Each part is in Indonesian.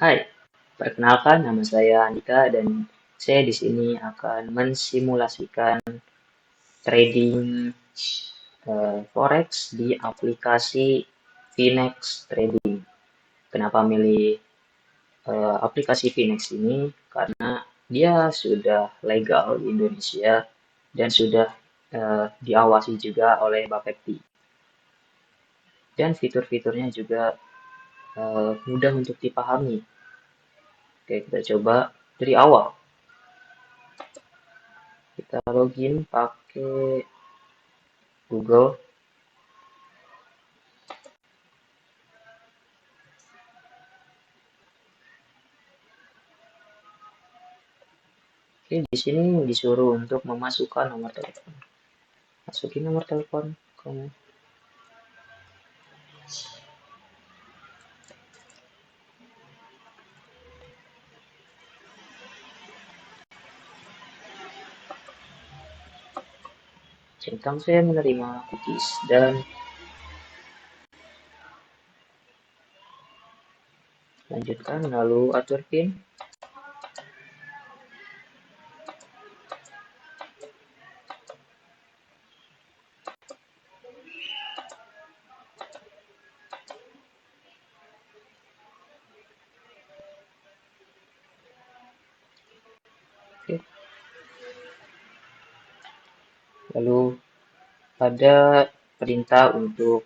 Hai, perkenalkan nama saya Andika dan saya di sini akan mensimulasikan trading forex di aplikasi Finex Trading. Kenapa milih aplikasi Finex ini? Karena dia sudah legal di Indonesia dan sudah diawasi juga oleh Bapepti. Dan fitur-fiturnya juga mudah untuk dipahami. Oke, kita coba dari awal. Kita login pakai Google. Oke, di sini disuruh untuk memasukkan nomor telepon. Masukin nomor telepon kamu. Centang saya menerima cookies dan lanjutkan lalu atur PIN. Oke. Lalu ada perintah untuk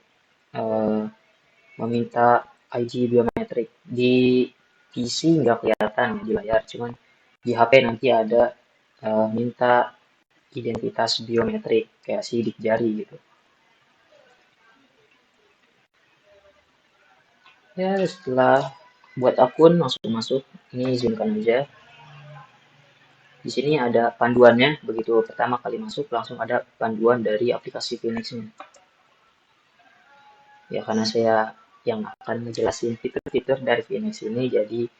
eh, meminta ID biometrik. Di PC nggak kelihatan di layar, cuman di HP nanti ada minta identitas biometrik kayak sidik jari gitu. Ya, setelah buat akun langsung masuk. Ini izinkan aja. Di sini ada panduannya, begitu pertama kali masuk langsung ada panduan dari aplikasi Phoenix ini. Ya, karena saya yang akan menjelasin fitur-fitur dari Phoenix ini, jadi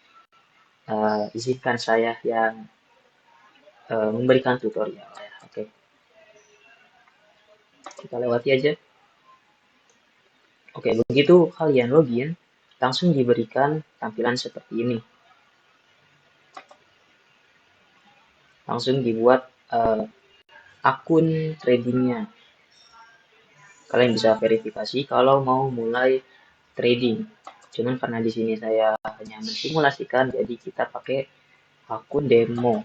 izinkan saya yang memberikan tutorial ya. Oke, kita lewati aja. Oke, begitu kalian login, langsung diberikan tampilan seperti ini. Langsung dibuat akun tradingnya. Kalian bisa verifikasi kalau mau mulai trading. Cuman karena di sini saya hanya mensimulasikan, jadi kita pakai akun demo.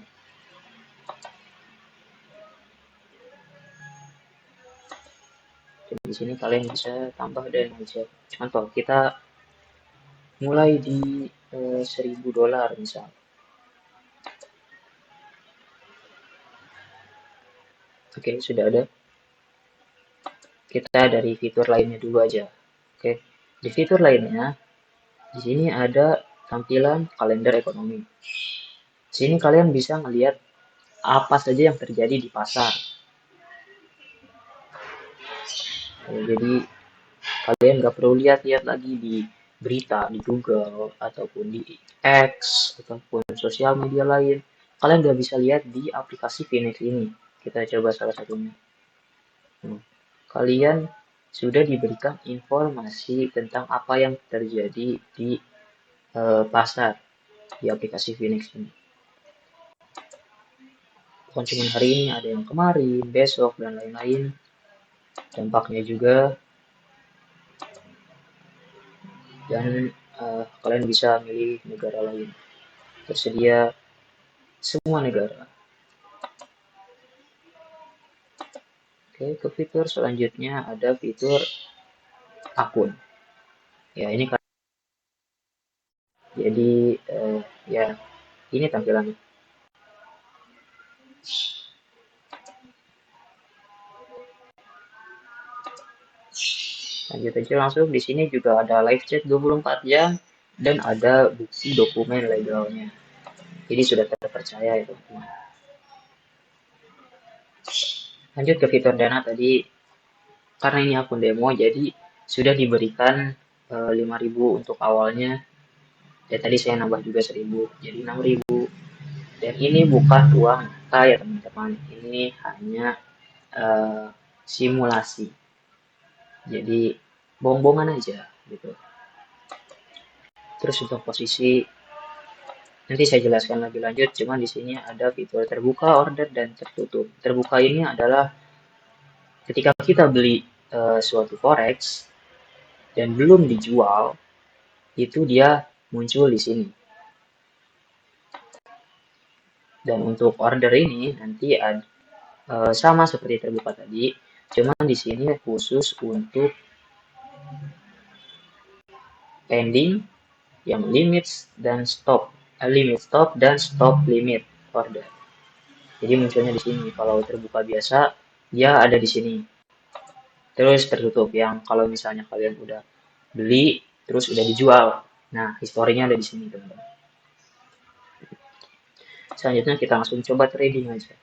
Jadi di sini kalian bisa tambah dan aja. Contoh kita mulai di $1.000 misal. Oke, sudah ada. Kita dari fitur lainnya dulu aja. Oke, di fitur lainnya, di sini ada tampilan kalender ekonomi. Di sini kalian bisa melihat apa saja yang terjadi di pasar. Jadi kalian nggak perlu lihat-lihat lagi di berita di Google ataupun di X ataupun sosial media lain. Kalian nggak bisa lihat di aplikasi Phoenix ini. Kita coba salah satunya. Kalian sudah diberikan informasi tentang apa yang terjadi di pasar di aplikasi Phoenix ini. Bukan cuma hari ini, ada yang kemarin, besok, dan lain-lain. Dampaknya juga, dan kalian bisa milih negara lain. Tersedia semua negara. Oke, ke fitur selanjutnya ada fitur akun. Ya, ini kan jadi ya ini tampilannya. Lanjut aja langsung. Di sini juga ada live chat 24 jam dan ada bukti dokumen legalnya. Jadi sudah terpercaya itu. Lanjut ke fitur dana tadi, karena ini akun demo jadi sudah diberikan 5.000 untuk awalnya. Ya tadi saya nambah juga 1.000 jadi 6.000. Dan ini bukan uang nyata ya teman-teman. Ini hanya uh, simulasi. Jadi bohong-bohongan aja gitu. Terus untuk posisi Nanti saya jelaskan lebih lanjut, cuman di sini ada fitur terbuka, order, dan tertutup. Terbuka ini adalah ketika kita beli suatu forex dan belum dijual, itu dia muncul di sini. Dan untuk order ini nanti ada, sama seperti terbuka tadi, cuman di sini khusus untuk pending, yang limit dan stop, limit stop dan stop limit order. Jadi munculnya di sini. Kalau terbuka biasa, dia ada di sini. Terus tertutup yang kalau misalnya kalian udah beli terus udah dijual. Nah, historinya ada di sini, teman-teman. Selanjutnya kita langsung coba trading aja.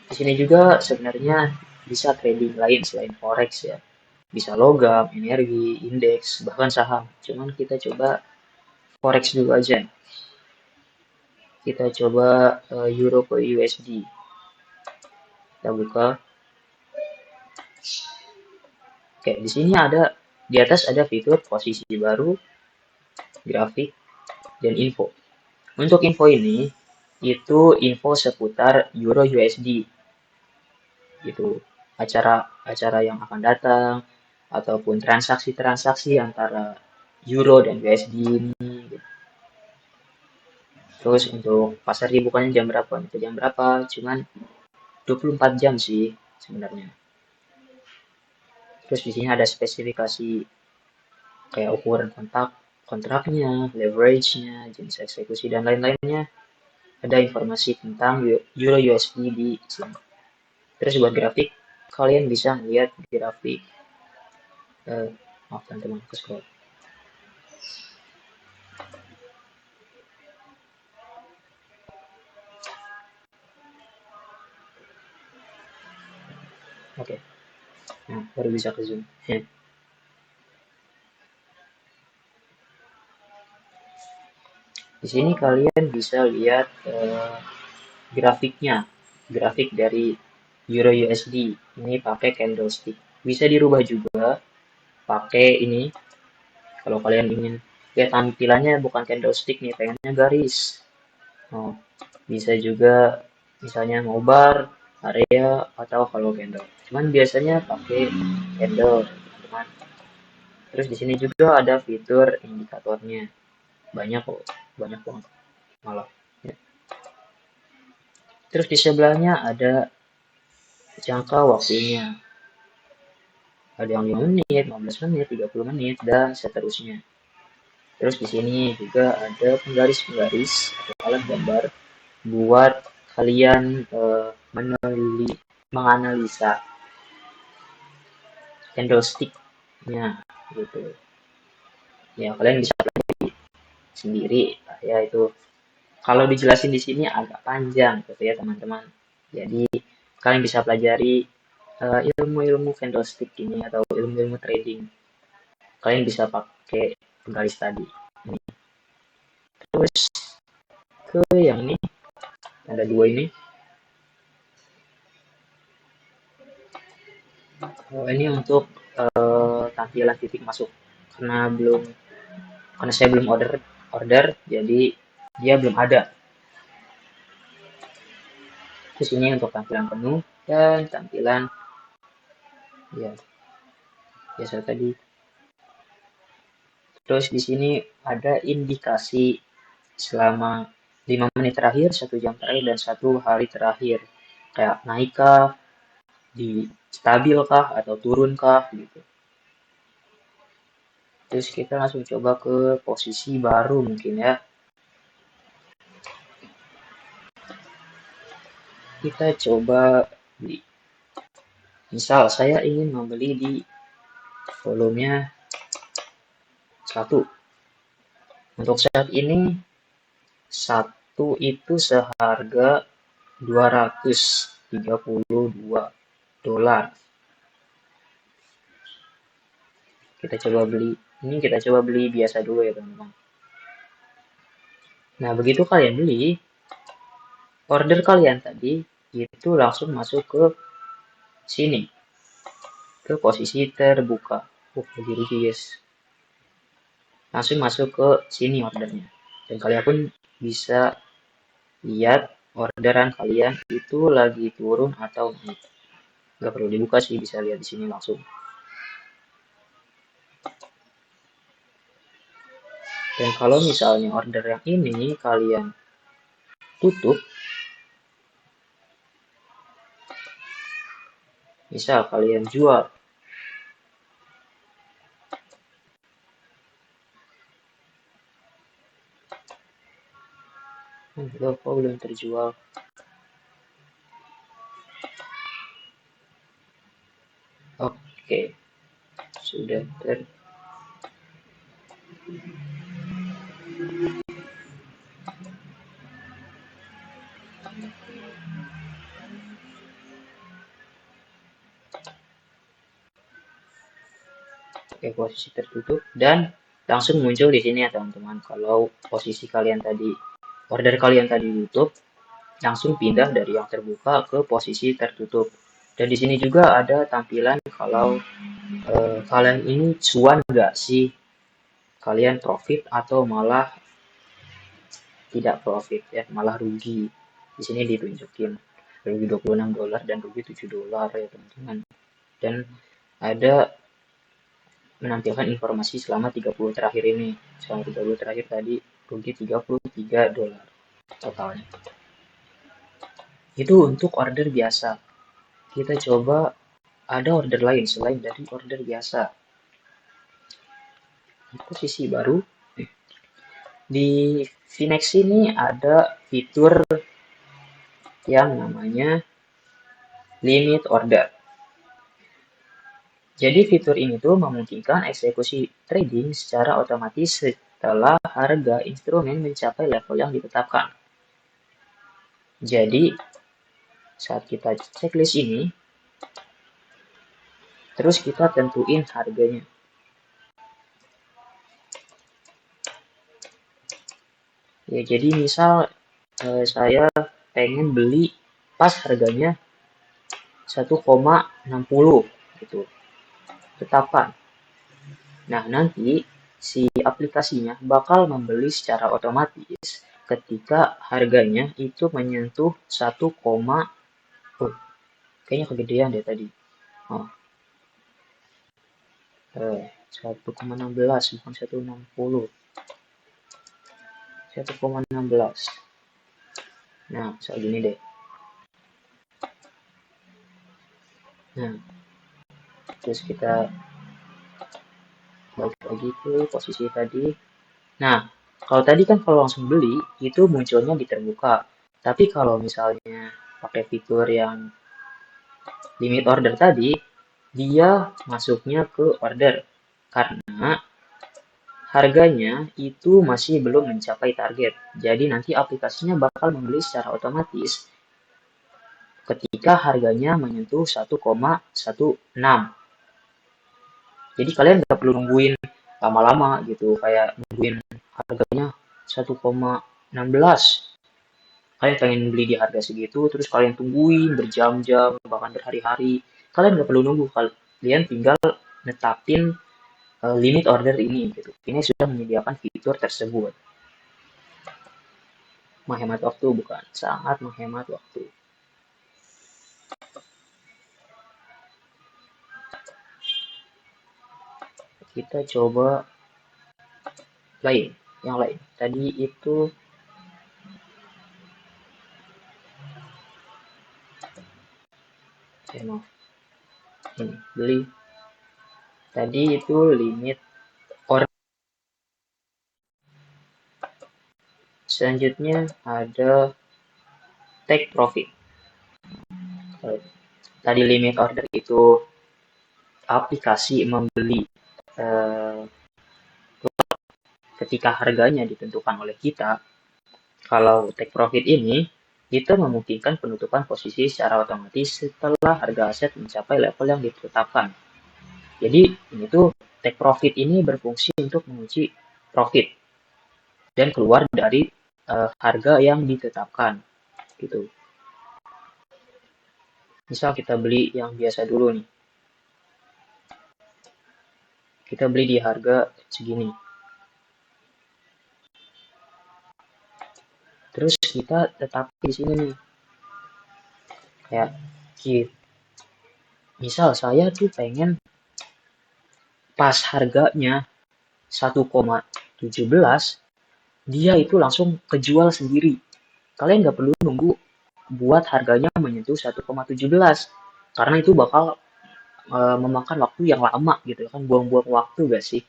Di sini juga sebenarnya bisa trading lain selain forex ya. Bisa logam, energi, indeks, bahkan saham. Cuman kita coba forex dulu aja. Kita coba euro ke USD. Kita buka. Oke, di sini ada di atas ada fitur posisi baru, grafik, dan info. Untuk info ini itu info seputar euro USD. Gitu. Acara-acara yang akan datang ataupun transaksi-transaksi antara euro dan USD ini. Gitu. Terus untuk pasar dibukanya jam berapa? Itu jam berapa? Cuman 24 jam sih sebenarnya. Terus di sini ada spesifikasi kayak ukuran kontraknya, leverage-nya, jenis eksekusi dan lain-lainnya. Ada informasi tentang Euro USD di sini. Terus buat grafik, kalian bisa melihat grafik. Maaf teman-teman, aku scroll. Oke, nah baru bisa ke zoom. Di sini kalian bisa lihat grafiknya, grafik dari Euro USD. Ini pakai candlestick. Bisa dirubah juga pakai ini. Kalau kalian ingin lihat tampilannya bukan candlestick nih, pengennya garis. Oh, bisa juga misalnya mau bar, area, atau kalau candle. Cuman biasanya pakai candle, teman-teman. Terus di sini juga ada fitur indikatornya. Banyak kok, banyak banget malah. Ya. Terus di sebelahnya ada jangka waktunya. Ada yang 5 menit, 15 menit, 30 menit, dan seterusnya. Terus di sini juga ada penggaris-penggaris atau alat gambar buat kalian menganalisa candlestick-nya gitu. Ya kalian bisa pelajari sendiri ya itu. Kalau dijelasin di sini agak panjang gitu ya teman-teman. Jadi kalian bisa pelajari ilmu-ilmu candlestick ini atau ilmu-ilmu trading. Kalian bisa pakai penggaris tadi. Ini. Terus ke yang ini ada dua ini. Oh, ini untuk tampilan titik masuk karena saya belum order jadi dia belum ada. Terus ini untuk tampilan penuh dan tampilan ya biasa tadi. Terus di sini ada indikasi selama 5 menit terakhir, 1 jam terakhir, dan 1 hari terakhir. Kayak naikkah, di stabilkah, atau turunkah, gitu. Terus kita langsung coba ke posisi baru mungkin ya. Kita coba beli. Misal saya ingin membeli di volumenya 1. Untuk saat ini 1 itu seharga $232. Kita coba beli. Ini kita coba beli biasa dulu ya teman-teman. Nah begitu kalian beli, order kalian tadi itu langsung masuk ke sini, ke posisi terbuka. Lagi rugi guys. Langsung masuk ke sini ordernya. Dan kalian pun bisa lihat orderan kalian itu lagi turun atau naik. Nggak perlu dibuka sih, bisa lihat di sini langsung. Dan kalau misalnya order yang ini kalian tutup, misal kalian jual, loh kok belum terjual? Oke, sudah posisi tertutup dan langsung muncul di sini ya teman-teman. Kalau posisi kalian tadi, order kalian tadi tutup, langsung pindah dari yang terbuka ke posisi tertutup. Dan di sini juga ada tampilan kalau kalian ini cuan nggak sih, kalian profit atau malah tidak profit ya, malah rugi. Di sini ditunjukin rugi $26 dan rugi $7 ya teman-teman. Dan ada menampilkan informasi selama 30 terakhir ini. Selama 30 terakhir tadi rugi $33 totalnya. Itu untuk order biasa. Kita coba ada order lain selain dari order biasa. Posisi baru. Di Finex ini ada fitur yang namanya limit order. Jadi fitur ini tuh memungkinkan eksekusi trading secara otomatis setelah harga instrumen mencapai level yang ditetapkan. Jadi saat kita checklist ini, terus kita tentuin harganya. Ya, jadi misal saya pengen beli pas harganya 1,60 gitu. Tetapkan. Nah, nanti si aplikasinya bakal membeli secara otomatis ketika harganya itu menyentuh 1, oh, kayaknya kegedean deh tadi. Oh, 1,16 bukan 1,60. 1,16. Nah, soal gini deh. Nah, terus kita balik lagi ke posisi tadi. Nah, kalau tadi kan kalau langsung beli, itu munculnya di terbuka. Tapi kalau misalnya pakai fitur yang limit order tadi, dia masuknya ke order. Karena harganya itu masih belum mencapai target. Jadi nanti aplikasinya bakal membeli secara otomatis ketika harganya menyentuh 1,16. Jadi kalian nggak perlu nungguin lama-lama gitu, kayak nungguin harganya 1,16. Kalian pengen beli di harga segitu, terus kalian tungguin berjam-jam, bahkan berhari-hari. Kalian nggak perlu nunggu, kalian tinggal netapin limit order ini gitu. Ini sudah menyediakan fitur tersebut. Menghemat waktu bukan? Sangat menghemat waktu. Kita coba yang lain. Tadi itu maaf, ini beli. Tadi itu limit order. Selanjutnya ada take profit. Tadi limit order itu aplikasi membeli eh, ketika harganya ditentukan oleh kita. Kalau take profit ini itu memungkinkan penutupan posisi secara otomatis setelah harga aset mencapai level yang ditetapkan. Jadi ini tuh take profit ini berfungsi untuk mengunci profit dan keluar dari harga yang ditetapkan gitu. Misal kita beli yang biasa dulu nih. Kita beli di harga segini. kita tetap di sini nih. Kayak misal saya tuh pengen pas harganya 1,17 dia itu langsung kejual sendiri. Kalian nggak perlu nunggu buat harganya menyentuh 1,17 karena itu bakal memakan waktu yang lama gitu kan, buang-buang waktu gak sih.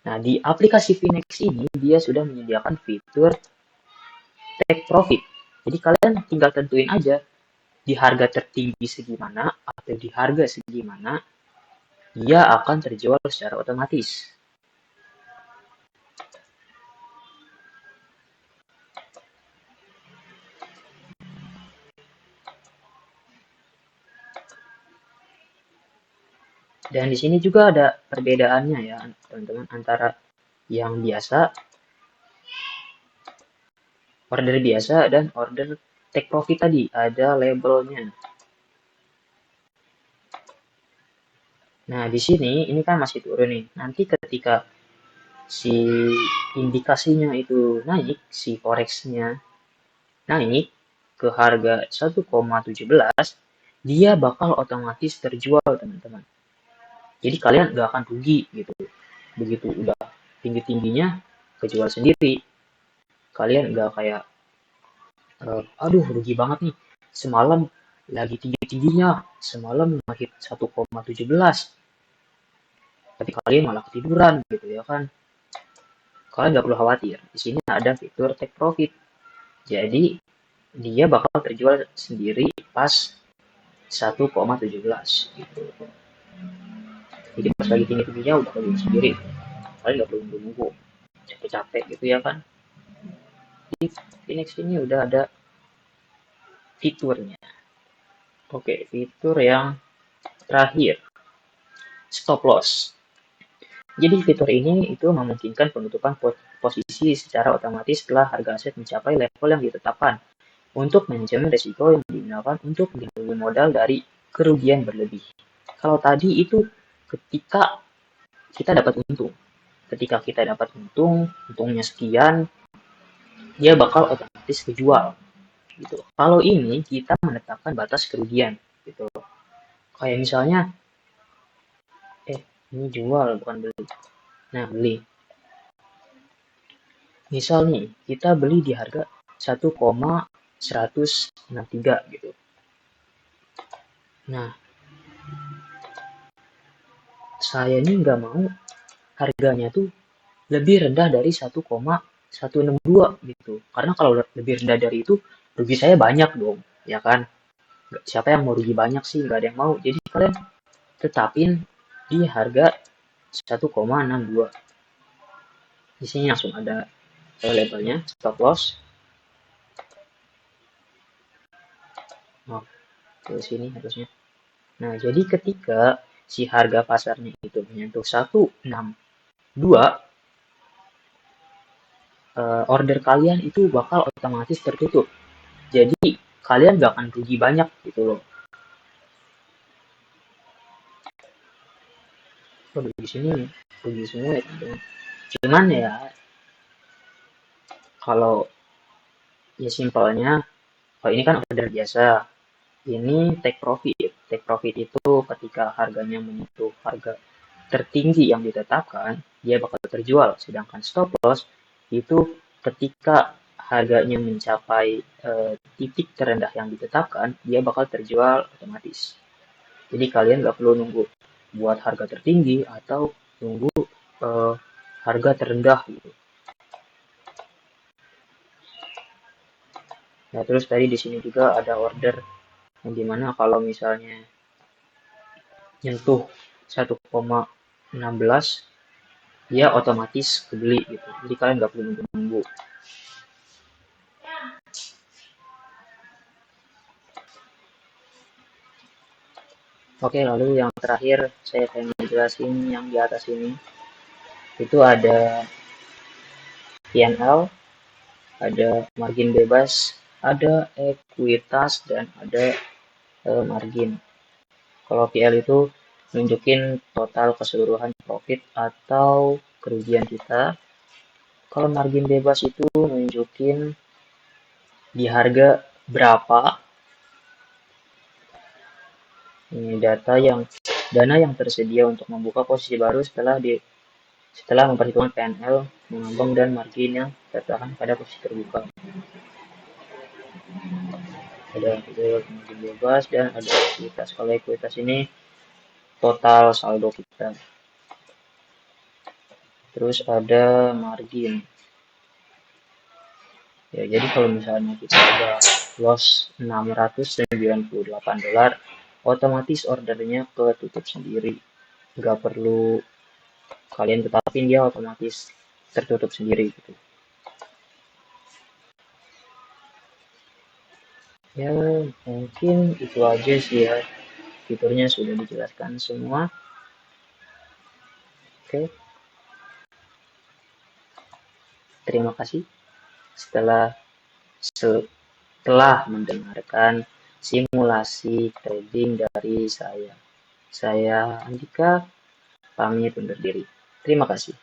Nah, di aplikasi Finex ini dia sudah menyediakan fitur take profit. Jadi kalian tinggal tentuin aja di harga tertinggi segimana atau di harga segimana dia akan terjual secara otomatis. Dan di sini juga ada perbedaannya ya, teman-teman, antara yang biasa, order biasa, dan order take profit tadi. Ada labelnya. Nah, di sini ini kan masih turun nih. Nanti ketika si indikasinya itu naik, si forex-nya naik ke harga 1,17, dia bakal otomatis terjual, teman-teman. Jadi kalian nggak akan rugi gitu. Begitu udah tinggi-tingginya, kejual sendiri. Kalian nggak kayak, aduh rugi banget nih. Semalam lagi tinggi-tingginya, semalam ngehit 1,17. Tapi kalian malah ketiduran gitu ya kan. Kalian nggak perlu khawatir. Di sini ada fitur take profit. Jadi dia bakal terjual sendiri pas 1,17 gitu. Jadi pas lagi tinggi-tingginya udah terjual sendiri. Kalian nggak perlu nunggu capek-capek gitu ya kan. Di Phoenix ini udah ada fiturnya. Oke, fitur yang terakhir, stop loss. Jadi fitur ini itu memungkinkan penutupan posisi secara otomatis setelah harga aset mencapai level yang ditetapkan untuk manajemen risiko yang digunakan untuk melindungi modal dari kerugian berlebih. Kalau tadi itu ketika kita dapat untung. Ketika kita dapat untung, untungnya sekian, dia bakal otomatis kejual. Gitu. Kalau ini kita menetapkan batas kerugian. Gitu. Kayak misalnya, ini jual bukan beli. Nah, beli. Misal nih, kita beli di harga 1,163 gitu. Nah, saya ini nggak mau harganya tuh lebih rendah dari 1,162 gitu. Karena kalau lebih rendah dari itu, rugi saya banyak dong, ya kan? Siapa yang mau rugi banyak sih? Nggak ada yang mau. Jadi kalian tetapin di harga 1,62. Di sini langsung ada labelnya, stop loss. Oh, ke sini harusnya. Nah, jadi ketika si harga pasarnya itu menyentuh 162, order kalian itu bakal otomatis tertutup. Jadi kalian gak akan rugi banyak gitu loh. Oh, di sini rugi semua ya teman-teman. Cuman ya kalau ya simpelnya, kalau ini kan order biasa, ini take profit. Take profit itu ketika harganya menyentuh harga tertinggi yang ditetapkan, dia bakal terjual. Sedangkan stop loss itu ketika harganya mencapai titik terendah yang ditetapkan, dia bakal terjual otomatis. Jadi kalian nggak perlu nunggu buat harga tertinggi atau nunggu eh, harga terendah gitu. Nah, terus tadi di sini juga ada order yang dimana kalau misalnya nyentuh 1,16 dia otomatis kebeli gitu. Jadi kalian nggak perlu nunggu. Oke, lalu yang terakhir saya pengen jelasin yang di atas ini. Itu ada P&L, ada margin bebas, ada ekuitas, dan ada margin. Kalau PL itu nunjukin total keseluruhan profit atau kerugian kita. Kalau margin bebas itu nunjukin di harga berapa. Ini dana yang tersedia untuk membuka posisi baru setelah memperhitungkan PNL, mengambang dan margin yang tertahan pada posisi terbuka. Ada margin bebas dan ada ekuitas. Kalau ekuitas ini total saldo kita. Terus ada margin. Ya, jadi kalau misalnya kita udah loss $698, otomatis ordernya ketutup sendiri. Nggak perlu kalian tetapin, dia otomatis tertutup sendiri gitu. Ya, mungkin itu aja sih ya. Fiturnya sudah dijelaskan semua. Oke, terima kasih setelah mendengarkan simulasi trading dari saya. Saya Andika, pamit undur diri. Terima kasih.